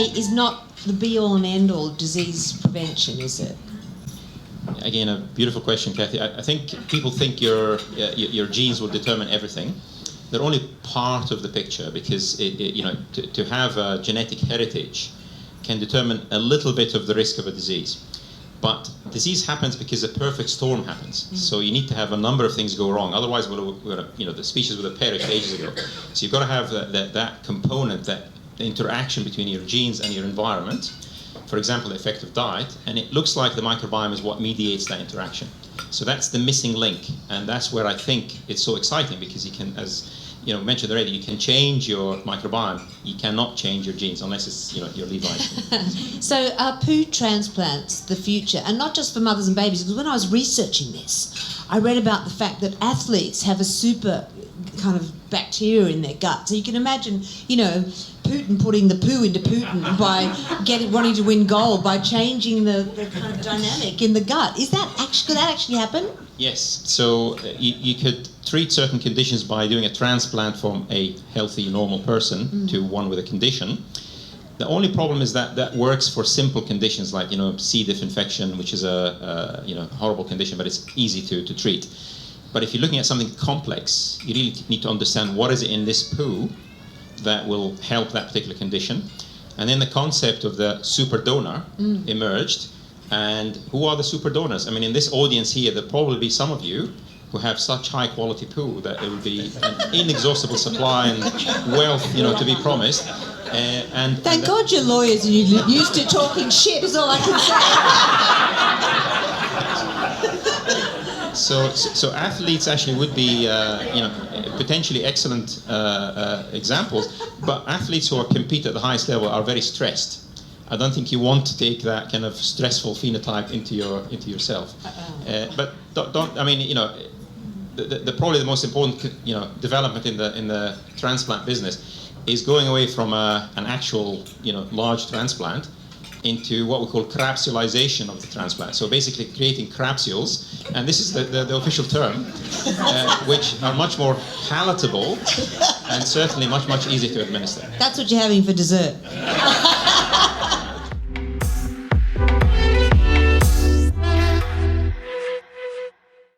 say, is not the be-all and end-all of disease prevention, is it? Again, a beautiful question, Kathy. I think people think your genes will determine everything. They're only part of the picture, because to have a genetic heritage can determine a little bit of the risk of a disease. But disease happens because a perfect storm happens. So you need to have a number of things go wrong. Otherwise, the species would have perished ages ago. So you've got to have that component, that interaction between your genes and your environment. For example, the effect of diet, and it looks like the microbiome is what mediates that interaction. So that's the missing link, and that's where I think it's so exciting, because you can, as mentioned already, you can change your microbiome. You cannot change your genes unless it's your Levite. So are poo transplants the future, and not just for mothers and babies? Because when I was researching this, I read about the fact that athletes have a super kind of bacteria in their gut. So you can imagine, Putin putting the poo into Putin by wanting to win gold by changing the kind of dynamic in the gut. Could that actually happen? Yes. So you could treat certain conditions by doing a transplant from a healthy, normal person to one with a condition. The only problem is that works for simple conditions like C. diff infection, which is a horrible condition, but it's easy to treat. But if you're looking at something complex, you really need to understand what is it in this poo that will help that particular condition. And then the concept of the super donor emerged. And who are the super donors? I mean, in this audience here, there'll probably be some of you who have such high quality poo that there will be an inexhaustible supply and wealth, to be promised. Thank God you're lawyers and you're used to talking shit, is all I can say. So athletes actually would be, potentially excellent examples, but athletes who compete at the highest level are very stressed. I don't think you want to take that kind of stressful phenotype into yourself. But probably the most important, development in the transplant business is going away from an actual, large transplant into what we call crapsulization of the transplant. So basically creating crapsules, and this is the official term, which are much more palatable and certainly much, much easier to administer. That's what you're having for dessert.